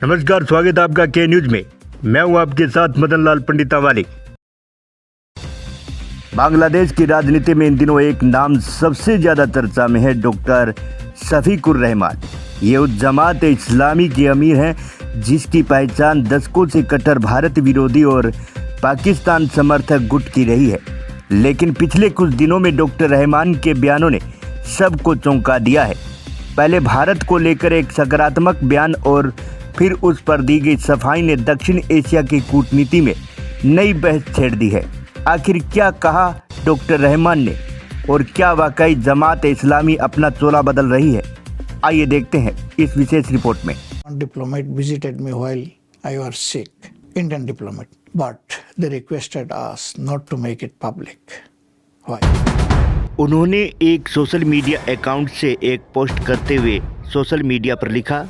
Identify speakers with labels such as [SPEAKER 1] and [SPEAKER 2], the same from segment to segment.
[SPEAKER 1] नमस्कार, स्वागत है आपका के न्यूज में। मैं हूं आपके साथ मदन लाल पंडितावाली। बांग्लादेश की राजनीति में इन दिनों एक नाम सबसे ज्यादा चर्चा में है, डॉक्टर शफीकुर रहमान। ये उस जमात इस्लामी के अमीर हैं जिसकी पहचान दशकों से कट्टर भारत विरोधी और पाकिस्तान समर्थक गुट की रही है। लेकिन पिछले कुछ दिनों में डॉक्टर रहमान के बयानों ने सबको चौंका दिया है। पहले भारत को लेकर एक सकारात्मक बयान और फिर उस पर दी गई सफाई ने दक्षिण एशिया की कूटनीति में नई बहस छेड़ दी है। आखिर क्या कहा डॉक्टर रहमान ने और क्या वाकई जमात इस्लामी अपना चोला बदल रही है? आइए देखते हैं इस विशेष रिपोर्ट में।
[SPEAKER 2] Diplomat visited me while I was sick, Indian diplomat, but they requested us not to make it public. Why?
[SPEAKER 1] उन्होंने एक सोशल मीडिया अकाउंट से एक पोस्ट करते हुए सोशल मीडिया पर लिखा,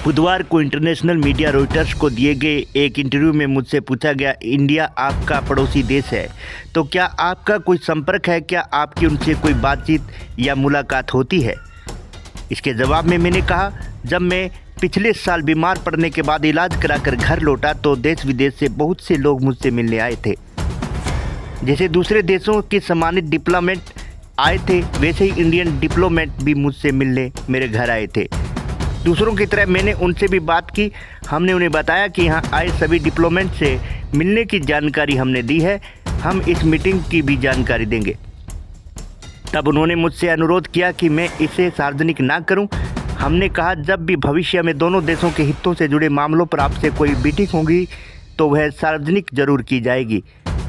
[SPEAKER 1] बुधवार को इंटरनेशनल मीडिया रॉयटर्स को दिए गए एक इंटरव्यू में मुझसे पूछा गया, इंडिया आपका पड़ोसी देश है, तो क्या आपका कोई संपर्क है? क्या आपकी उनसे कोई बातचीत या मुलाकात होती है? इसके जवाब में मैंने कहा, जब मैं पिछले साल बीमार पड़ने के बाद इलाज कराकर घर लौटा तो देश विदेश से बहुत से लोग मुझसे मिलने आए थे। जैसे दूसरे देशों के सम्मानित डिप्लोमेट आए थे, वैसे ही इंडियन डिप्लोमेट भी मुझसे मिलने मेरे घर आए थे। दूसरों की तरह मैंने उनसे भी बात की। हमने उन्हें बताया कि यहाँ आए सभी डिप्लोमेट से मिलने की जानकारी हमने दी है, हम इस मीटिंग की भी जानकारी देंगे। तब उन्होंने मुझसे अनुरोध किया कि मैं इसे सार्वजनिक ना करूं। हमने कहा, जब भी भविष्य में दोनों देशों के हितों से जुड़े मामलों पर आपसे कोई मीटिंग होगी तो वह सार्वजनिक जरूर की जाएगी।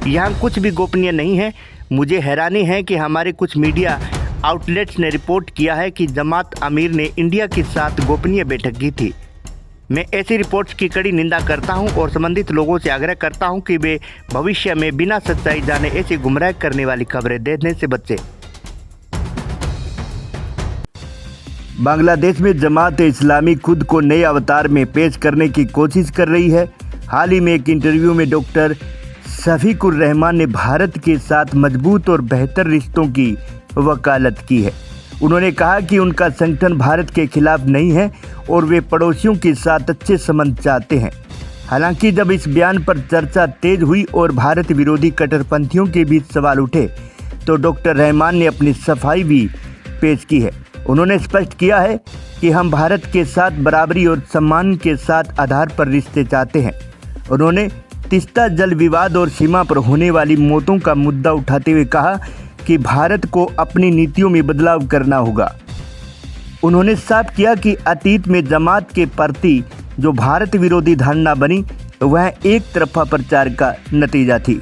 [SPEAKER 1] यहाँ कुछ भी गोपनीय नहीं है। मुझे हैरानी है कि हमारे कुछ मीडिया आउटलेट्स ने रिपोर्ट किया है कि जमात आमिर ने इंडिया के साथ गोपनीय बैठक की थी। मैं ऐसी रिपोर्ट्स की कड़ी निंदा करता हूं और संबंधित लोगों से आग्रह करता हूं कि वे भविष्य में बिना सच्चाई जाने ऐसी गुमराह करने वाली खबरें देने से बचें। बांग्लादेश में जमात इस्लामी खुद को नए अवतार में पेश करने की कोशिश कर रही है। हाल ही में एक इंटरव्यू में डॉक्टर शफीकुर रहमान ने भारत के साथ मजबूत और बेहतर रिश्तों की वकालत की है। उन्होंने कहा कि उनका संगठन भारत के खिलाफ नहीं है और वे पड़ोसियों के साथ अच्छे संबंध चाहते हैं। हालांकि जब इस बयान पर चर्चा तेज हुई और भारत विरोधी कट्टरपंथियों के बीच सवाल उठे तो डॉक्टर रहमान ने अपनी सफाई भी पेश की है। उन्होंने स्पष्ट किया है कि हम भारत के साथ बराबरी और सम्मान के साथ आधार पर रिश्ते चाहते हैं। उन्होंने तीस्ता जल विवाद और सीमा पर होने वाली मौतों का मुद्दा उठाते हुए कहा कि भारत को अपनी नीतियों में बदलाव करना होगा। उन्होंने साफ किया कि अतीत में जमात के प्रति जो भारत विरोधी धारणा बनी वह एक तरफा प्रचार का नतीजा थी।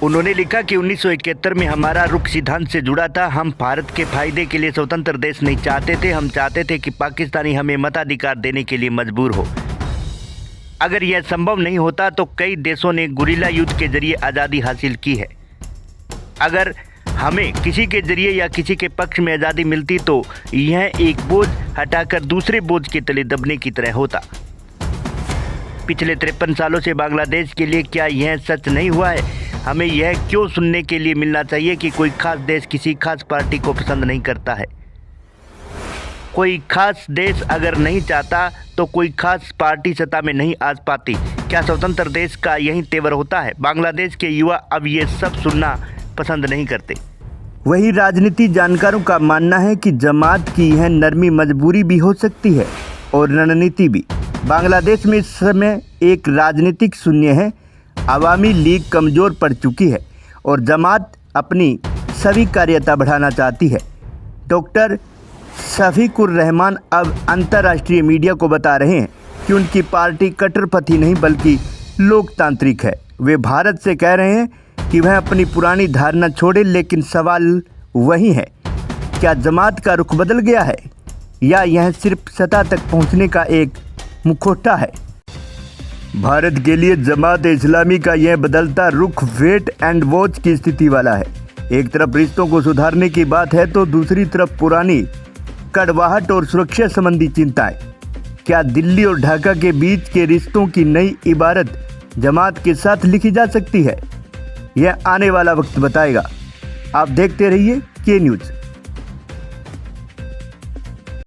[SPEAKER 1] उन्होंने लिखा कि 1971 में हमारा रुख सिद्धांत से जुड़ा था। हम भारत के फायदे के लिए स्वतंत्र देश नहीं चाहते थे। हम चाहते थे कि पाकिस्तानी हमें मताधिकार देने के लिए मजबूर हो। अगर यह संभव नहीं होता तो कई देशों ने गुरिल्ला युद्ध के जरिए आज़ादी हासिल की है। अगर हमें किसी के जरिए या किसी के पक्ष में आज़ादी मिलती तो यह एक बोझ हटाकर दूसरे बोझ के तले दबने की तरह होता। पिछले 53 सालों से बांग्लादेश के लिए क्या यह सच नहीं हुआ है? हमें यह क्यों सुनने के लिए मिलना चाहिए कि कोई खास देश किसी खास पार्टी को पसंद नहीं करता है? कोई खास देश अगर नहीं चाहता तो कोई खास पार्टी सत्ता में नहीं आ पाती। क्या स्वतंत्र देश का यही तेवर होता है? बांग्लादेश के युवा अब ये सब सुनना पसंद नहीं करते। वही राजनीति जानकारों का मानना है कि जमात की यह नरमी मजबूरी भी हो सकती है और रणनीति भी। बांग्लादेश में इस समय एक राजनीतिक शून्य है। अवामी लीग कमज़ोर पड़ चुकी है और जमात अपनी सभी कार्यता बढ़ाना चाहती है। डॉक्टर शफीकुर रहमान अब अंतर्राष्ट्रीय मीडिया को बता रहे हैं कि उनकी पार्टी कट्टरपंथी नहीं बल्कि लोकतांत्रिक है। वे भारत से कह रहे हैं कि वह अपनी पुरानी धारणा छोड़े, लेकिन सवाल वही है, क्या जमात का रुख बदल गया है या यह सिर्फ सत्ता तक पहुंचने का एक मुखौटा है? भारत के लिए जमात इस्लामी का यह बदलता रुख वेट एंड वॉच की स्थिति वाला है। एक तरफ रिश्तों को सुधारने की बात है तो दूसरी तरफ पुरानी कड़वाहट और सुरक्षा संबंधी चिंताएं। क्या दिल्ली और ढाका के बीच के रिश्तों की नई इबारत जमात के साथ लिखी जा सकती है? यह आने वाला वक्त बताएगा। आप देखते रहिए के न्यूज़।